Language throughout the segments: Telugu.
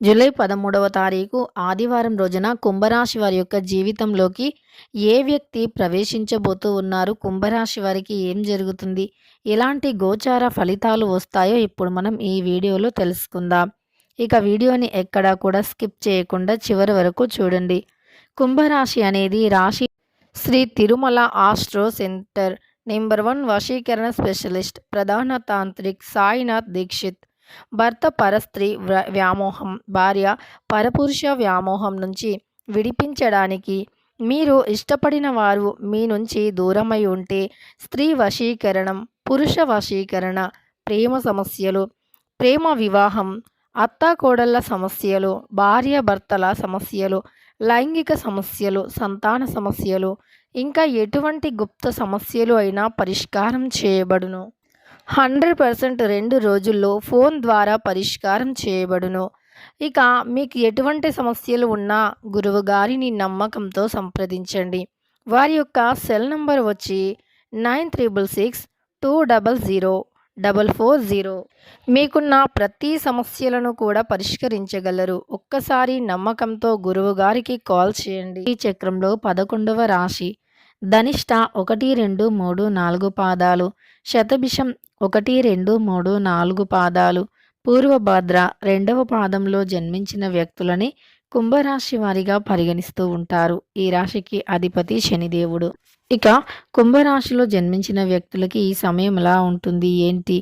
జూలై 13వ తారీఖు ఆదివారం రోజున కుంభరాశి వారి యొక్క జీవితంలోకి ఏ వ్యక్తి ప్రవేశించబోతూ ఉన్నారు, కుంభరాశి వారికి ఏం జరుగుతుంది, ఎలాంటి గోచార ఫలితాలు వస్తాయో ఇప్పుడు మనం ఈ వీడియోలో తెలుసుకుందాం. ఇక వీడియోని ఎక్కడా కూడా స్కిప్ చేయకుండా చివరి వరకు చూడండి. కుంభరాశి అనేది రాశి Sri Tirumala astro centre number 1 వశీకరణ స్పెషలిస్ట్ ప్రధాన తాంత్రిక్ సాయినాథ్ దీక్షిత్. భర్త పరస్త్రీ వ్యామోహం, భార్య పరపురుష వ్యామోహం నుంచి విడిపించడానికి మీరు ఇష్టపడిన వారు మీ నుంచి దూరమై ఉంటే స్త్రీ వశీకరణం, పురుష వశీకరణ, ప్రేమ సమస్యలు, ప్రేమ వివాహం, అత్తాకోడళ్ళ సమస్యలు, భార్య భర్తల సమస్యలు, లైంగిక సమస్యలు, సంతాన సమస్యలు, ఇంకా ఎటువంటి గుప్త సమస్యలు అయినా పరిష్కారం చేయబడును. 100% 2 రోజుల్లో ఫోన్ ద్వారా పరిష్కారం చేయబడును. ఇక మీకు ఎటువంటి సమస్యలు ఉన్నా గురువు గారిని నమ్మకంతో సంప్రదించండి. వారి యొక్క సెల్ నంబర్ వచ్చి 9366200440. మీకున్న ప్రతి సమస్యలను కూడా పరిష్కరించగలరు. ఒక్కసారి నమ్మకంతో గురువు గారికి కాల్ చేయండి. ఈ చక్రంలో 11వ రాశి ధనిష్ట 1, 2, 3, 4 పాదాలు, శతభిషం 1, 2, 3, 4 పాదాలు, పూర్వభద్ర 2వ పాదంలో జన్మించిన వ్యక్తులని కుంభరాశి వారిగా పరిగణిస్తూ ఉంటారు. ఈ రాశికి అధిపతి శనిదేవుడు. ఇక కుంభరాశిలో జన్మించిన వ్యక్తులకి ఈ సమయం ఎలా ఉంటుంది, ఏంటి,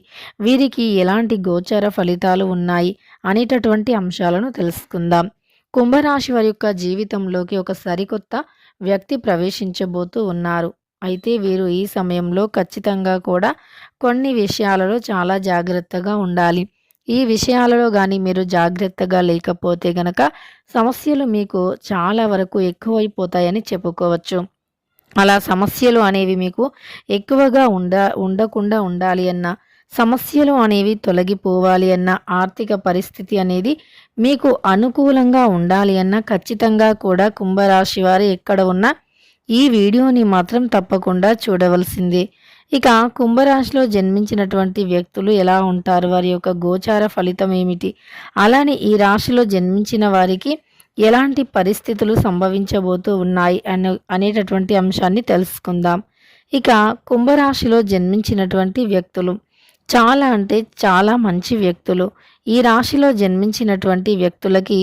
వీరికి ఎలాంటి గోచర ఫలితాలు ఉన్నాయి అనేటటువంటి అంశాలను తెలుసుకుందాం. కుంభరాశి వారి యొక్క జీవితంలోకి ఒక సరికొత్త వ్యక్తి ప్రవేశించబోతూ ఉన్నారు. అయితే వీరు ఈ సమయంలో ఖచ్చితంగా కూడా కొన్ని విషయాలలో చాలా జాగ్రత్తగా ఉండాలి. ఈ విషయాలలో కానీ మీరు జాగ్రత్తగా లేకపోతే గనక సమస్యలు మీకు చాలా వరకు ఎక్కువైపోతాయని చెప్పుకోవచ్చు. అలా సమస్యలు అనేవి మీకు ఎక్కువగా ఉండకుండా ఉండాలి అన్నా, సమస్యలు అనేవి తొలగిపోవాలి అన్న, ఆర్థిక పరిస్థితి అనేది మీకు అనుకూలంగా ఉండాలి అన్న ఖచ్చితంగా కూడా కుంభరాశి వారు ఎక్కడ ఉన్నా ఈ వీడియోని మాత్రం తప్పకుండా చూడవలసిందే. ఇక కుంభరాశిలో జన్మించినటువంటి వ్యక్తులు ఎలా ఉంటారు, వారి యొక్క గోచార ఫలితం ఏమిటి, అలానే ఈ రాశిలో జన్మించిన వారికి ఎలాంటి పరిస్థితులు సంభవించబోతూ ఉన్నాయి అనేటటువంటి అంశాన్ని తెలుసుకుందాం. ఇక కుంభరాశిలో జన్మించినటువంటి వ్యక్తులు చాలా అంటే చాలా మంచి వ్యక్తులు. ఈ రాశిలో జన్మించినటువంటి వ్యక్తులకి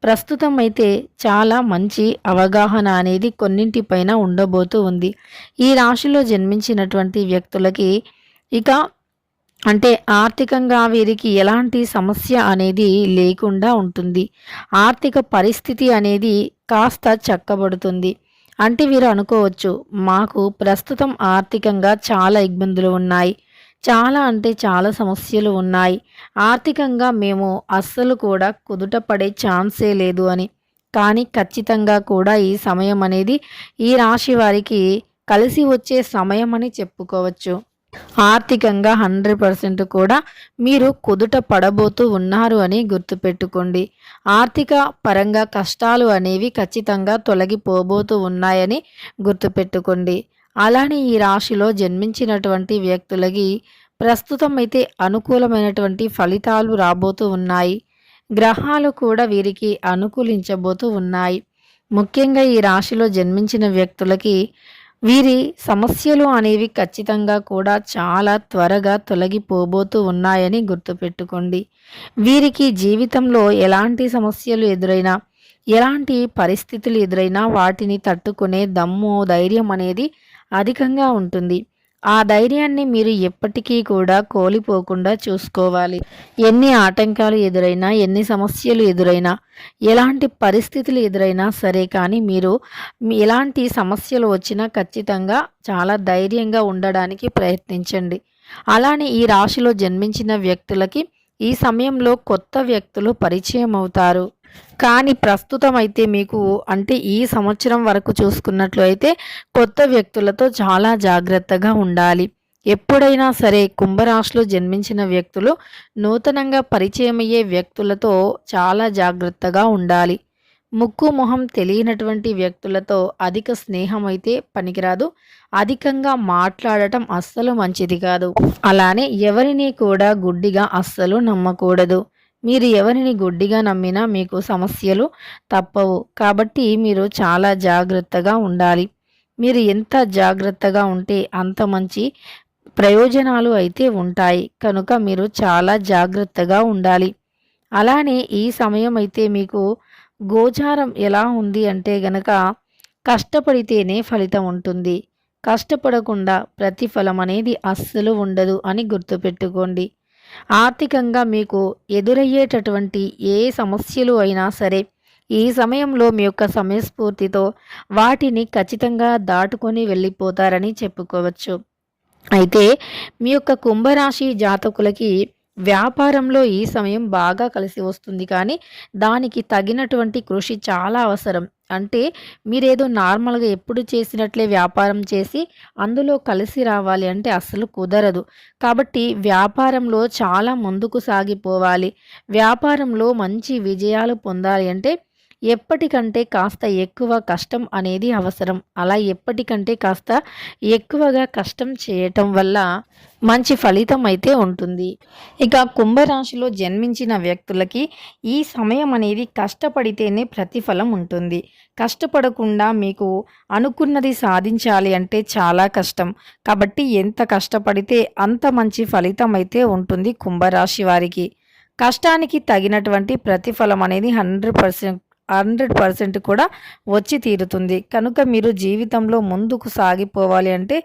ప్రస్తుతం అయితే చాలా మంచి అవగాహన అనేది కొన్నింటిపైన ఉండబోతూ ఉంది. ఈ రాశిలో జన్మించినటువంటి వ్యక్తులకి ఇక అంటే ఆర్థికంగా వీరికి ఎలాంటి సమస్య అనేది లేకుండా ఉంటుంది. ఆర్థిక పరిస్థితి అనేది కాస్త చక్కబడుతుంది. అంటే వీరు అనుకోవచ్చు, మాకు ప్రస్తుతం ఆర్థికంగా చాలా ఇబ్బందులు ఉన్నాయి, చాలా అంటే చాలా సమస్యలు ఉన్నాయి, ఆర్థికంగా మేము అస్సలు కూడా కుదుట పడే ఛాన్సే లేదు అని. కానీ ఖచ్చితంగా కూడా ఈ సమయం అనేది ఈ రాశి వారికి కలిసి వచ్చే సమయం అని చెప్పుకోవచ్చు. ఆర్థికంగా 100% కూడా మీరు కుదుట పడబోతూ ఉన్నారు అని గుర్తుపెట్టుకోండి. ఆర్థిక పరంగా కష్టాలు అనేవి ఖచ్చితంగా తొలగిపోబోతూ ఉన్నాయని గుర్తుపెట్టుకోండి. అలానే ఈ రాశిలో జన్మించినటువంటి వ్యక్తులకి ప్రస్తుతం అయితే అనుకూలమైనటువంటి ఫలితాలు రాబోతూ ఉన్నాయి. గ్రహాలు కూడా వీరికి అనుకూలించబోతూ ఉన్నాయి. ముఖ్యంగా ఈ రాశిలో జన్మించిన వ్యక్తులకి వీరి సమస్యలు అనేవి ఖచ్చితంగా కూడా చాలా త్వరగా తొలగిపోబోతూ ఉన్నాయని గుర్తుపెట్టుకోండి. వీరికి జీవితంలో ఎలాంటి సమస్యలు ఎదురైనా, ఎలాంటి పరిస్థితులు ఎదురైనా వాటిని తట్టుకునే దమ్ము, ధైర్యం అనేది అధికంగా ఉంటుంది. ఆ ధైర్యాన్ని మీరు ఎప్పటికీ కూడా కోల్పోకుండా చూసుకోవాలి. ఎన్ని ఆటంకాలు ఎదురైనా, ఎన్ని సమస్యలు ఎదురైనా, ఎలాంటి పరిస్థితులు ఎదురైనా సరే కానీ మీరు ఎలాంటి సమస్యలు వచ్చినా ఖచ్చితంగా చాలా ధైర్యంగా ఉండడానికి ప్రయత్నించండి. అలానే ఈ రాశిలో జన్మించిన వ్యక్తులకి ఈ సమయంలో కొత్త వ్యక్తులు పరిచయం అవుతారు. కానీ ప్రస్తుతం అయితే మీకు అంటే ఈ సంవత్సరం వరకు చూసుకున్నట్లు అయితే కొత్త వ్యక్తులతో చాలా జాగ్రత్తగా ఉండాలి. ఎప్పుడైనా సరే కుంభరాశిలో జన్మించిన వ్యక్తులు నూతనంగా పరిచయమయ్యే వ్యక్తులతో చాలా జాగ్రత్తగా ఉండాలి. ముక్కు మొహం తెలియనటువంటి వ్యక్తులతో అధిక స్నేహం అయితే పనికిరాదు. అధికంగా మాట్లాడటం అస్సలు మంచిది కాదు. అలానే ఎవరిని కూడా గుడ్డిగా అస్సలు నమ్మకూడదు. మీరు ఎవరిని గుడ్డిగా నమ్మినా మీకు సమస్యలు తప్పవు. కాబట్టి మీరు చాలా జాగ్రత్తగా ఉండాలి. మీరు ఎంత జాగ్రత్తగా ఉంటే అంత మంచి ప్రయోజనాలు అయితే ఉంటాయి. కనుక మీరు చాలా జాగ్రత్తగా ఉండాలి. అలానే ఈ సమయం అయితే మీకు గోచారం ఎలా ఉంది అంటే గనక కష్టపడితేనే ఫలితం ఉంటుంది. కష్టపడకుండా ప్రతిఫలం అనేది అస్సలు ఉండదు అని గుర్తుపెట్టుకోండి. ఆర్థికంగా మీకు ఎదురయ్యేటటువంటి ఏ సమస్యలు అయినా సరే ఈ సమయంలో మీ యొక్క సమయస్ఫూర్తితో వాటిని ఖచ్చితంగా దాటుకొని వెళ్ళిపోతారని చెప్పుకోవచ్చు. అయితే మీ యొక్క కుంభరాశి జాతకులకి వ్యాపారంలో ఈ సమయం బాగా కలిసి వస్తుంది, కానీ దానికి తగినటువంటి కృషి చాలా అవసరం. అంటే మీరేదో నార్మల్గా ఎప్పుడు చేసినట్లే వ్యాపారం చేసి అందులో కలిసి రావాలి అంటే అస్సలు కుదరదు. కాబట్టి వ్యాపారంలో చాలా ముందుకు సాగిపోవాలి. వ్యాపారంలో మంచి విజయాలు పొందాలి అంటే ఎప్పటికంటే కాస్త ఎక్కువ కష్టం అనేది అవసరం. అలా ఎప్పటికంటే కాస్త ఎక్కువగా కష్టం చేయటం వల్ల మంచి ఫలితం అయితే ఉంటుంది. ఇక కుంభరాశిలో జన్మించిన వ్యక్తులకి ఈ సమయం అనేది కష్టపడితేనే ప్రతిఫలం ఉంటుంది. కష్టపడకుండా మీకు అనుకున్నది సాధించాలి అంటే చాలా కష్టం. కాబట్టి ఎంత కష్టపడితే అంత మంచి ఫలితం అయితే ఉంటుంది కుంభరాశి వారికి. కష్టానికి తగినటువంటి ప్రతిఫలం అనేది 100% కూడా వచ్చి తీరుతుంది. కనుక మీరు జీవితంలో ముందుకు సాగిపోవాలి అంటే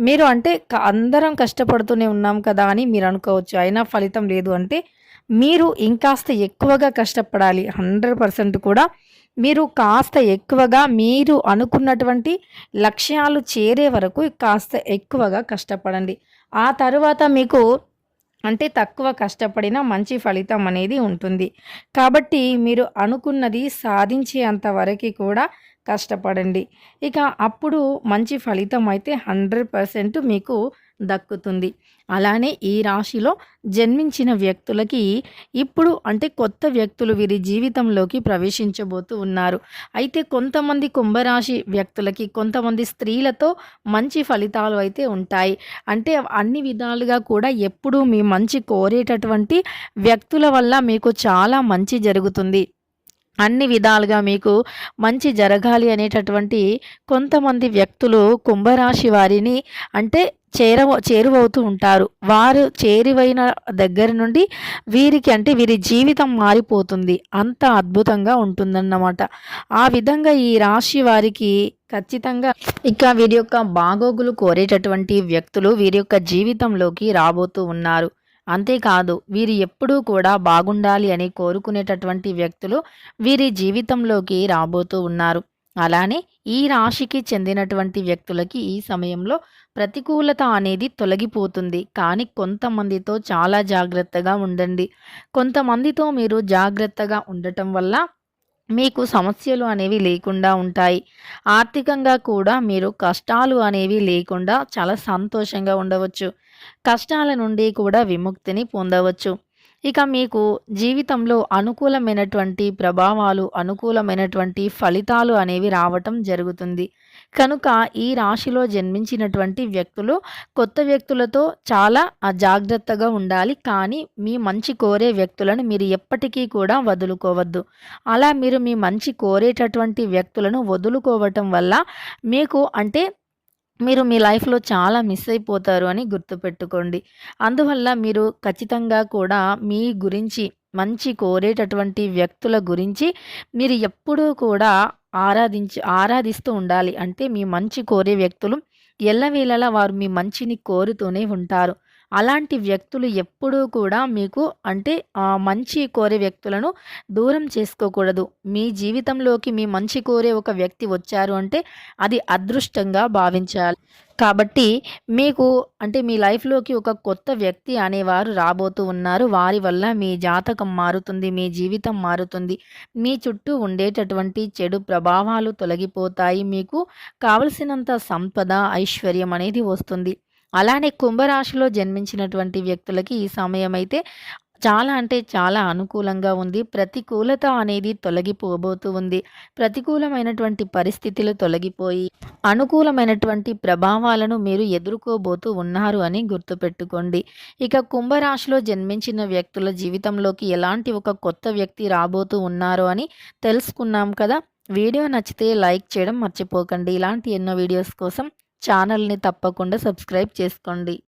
మీరు అంటే అందరం కష్టపడుతూనే ఉన్నాం కదా అని మీరు అనుకోవచ్చు. అయినా ఫలితం లేదు అంటే మీరు ఇంకాస్త ఎక్కువగా కష్టపడాలి. 100% కూడా మీరు కాస్త ఎక్కువగా మీరు అనుకున్నటువంటి లక్ష్యాలు చేరే వరకు కాస్త ఎక్కువగా కష్టపడండి. ఆ తరువాత మీకు అంటే తక్కువ కష్టపడినా మంచి ఫలితం అనేది ఉంటుంది. కాబట్టి మీరు అనుకున్నది సాధించేంత వరకు కూడా కష్టపడండి. ఇక అప్పుడు మంచి ఫలితం అయితే 100% మీకు దక్కుతుంది. అలానే ఈ రాశిలో జన్మించిన వ్యక్తులకి ఇప్పుడు అంటే కొత్త వ్యక్తులు వీరి జీవితంలోకి ప్రవేశించబోతూ ఉన్నారు. అయితే కొంతమంది కుంభరాశి వ్యక్తులకి కొంతమంది స్త్రీలతో మంచి ఫలితాలు అయితే ఉంటాయి. అంటే అన్ని విధాలుగా కూడా ఎప్పుడూ మీ మంచి కోరేటటువంటి వ్యక్తుల వల్ల మీకు చాలా మంచి జరుగుతుంది. అన్ని విధాలుగా మీకు మంచి జరగాలి అనేటటువంటి కొంతమంది వ్యక్తులు కుంభరాశి వారిని అంటే చేరువవుతూ ఉంటారు. వారు చేరువైన దగ్గర నుండి వీరికి అంటే వీరి జీవితం మారిపోతుంది. అంత అద్భుతంగా ఉంటుందన్నమాట. ఆ విధంగా ఈ రాశి వారికి ఖచ్చితంగా ఇక వీరి యొక్క బాగోగులు కోరేటటువంటి వ్యక్తులు వీరి యొక్క జీవితంలోకి రాబోతూ ఉన్నారు. అంతేకాదు వీరు ఎప్పుడూ కూడా బాగుండాలి అని కోరుకునేటటువంటి వ్యక్తులు వీరి జీవితంలోకి రాబోతూ ఉన్నారు. అలానే ఈ రాశికి చెందినటువంటి వ్యక్తులకి ఈ సమయంలో ప్రతికూలత అనేది తొలగిపోతుంది. కానీ కొంతమందితో చాలా జాగ్రత్తగా ఉండండి. కొంతమందితో మీరు జాగ్రత్తగా ఉండటం వల్ల మీకు సమస్యలు అనేవి లేకుండా ఉంటాయి. ఆర్థికంగా కూడా మీరు కష్టాలు అనేవి లేకుండా చాలా సంతోషంగా ఉండవచ్చు. కష్టాల నుండి కూడా విముక్తిని పొందవచ్చు. ఇక మీకు జీవితంలో అనుకూలమైనటువంటి ప్రభావాలు, అనుకూలమైనటువంటి ఫలితాలు అనేవి రావటం జరుగుతుంది. కనుక ఈ రాశిలో జన్మించినటువంటి వ్యక్తులు కొత్త వ్యక్తులతో చాలా జాగ్రత్తగా ఉండాలి. కానీ మీ మంచి కోరే వ్యక్తులను మీరు ఎప్పటికీ కూడా వదులుకోవద్దు. అలా మీరు మీ మంచి కోరేటటువంటి వ్యక్తులను వదులుకోవటం వల్ల మీకు అంటే మీరు మీ లైఫ్‌లో చాలా మిస్ అయిపోతారు అని గుర్తుపెట్టుకోండి. అందువల్ల మీరు ఖచ్చితంగా కూడా మీ గురించి మంచి కోరేటటువంటి వ్యక్తుల గురించి మీరు ఎప్పుడూ కూడా ఆరాధిస్తూ ఉండాలి. అంటే మీ మంచి కోరే వ్యక్తులు ఎల్లవేళలా వారు మీ మంచిని కోరుతూనే ఉంటారు. అలాంటి వ్యక్తులు ఎప్పుడూ కూడా మీకు అంటే మంచి కోరే వ్యక్తులను దూరం చేసుకోకూడదు. మీ జీవితంలోకి మీ మంచి కోరే ఒక వ్యక్తి వచ్చారు అంటే అది అదృష్టంగా భావించాలి. కాబట్టి మీకు అంటే మీ లైఫ్‌లోకి ఒక కొత్త వ్యక్తి అనేవారు రాబోతూ ఉన్నారు. వారి వల్ల మీ జాతకం మారుతుంది. మీ జీవితం మారుతుంది. మీ చుట్టూ ఉండేటటువంటి చెడు ప్రభావాలు తొలగిపోతాయి. మీకు కావలసినంత సంపద, ఐశ్వర్యం అనేది వస్తుంది. అలానే కుంభరాశిలో జన్మించినటువంటి వ్యక్తులకి ఈ సమయం అయితే చాలా అంటే చాలా అనుకూలంగా ఉంది. ప్రతికూలత అనేది తొలగిపోబోతూ ఉంది. ప్రతికూలమైనటువంటి పరిస్థితులు తొలగిపోయి, అనుకూలమైనటువంటి ప్రభావాలను మీరు ఎదుర్కోబోతూ ఉన్నారు అని గుర్తుపెట్టుకోండి. ఇక కుంభరాశిలో జన్మించిన వ్యక్తుల జీవితంలోకి ఎలాంటి ఒక కొత్త వ్యక్తి రాబోతూ ఉన్నారు అని తెలుసుకున్నాం కదా! వీడియో నచ్చితే లైక్ చేయడం మర్చిపోకండి. ఇలాంటి ఎన్నో వీడియోస్ కోసం ఛానల్‌ని తప్పకుండా సబ్స్క్రైబ్ చేసుకోండి.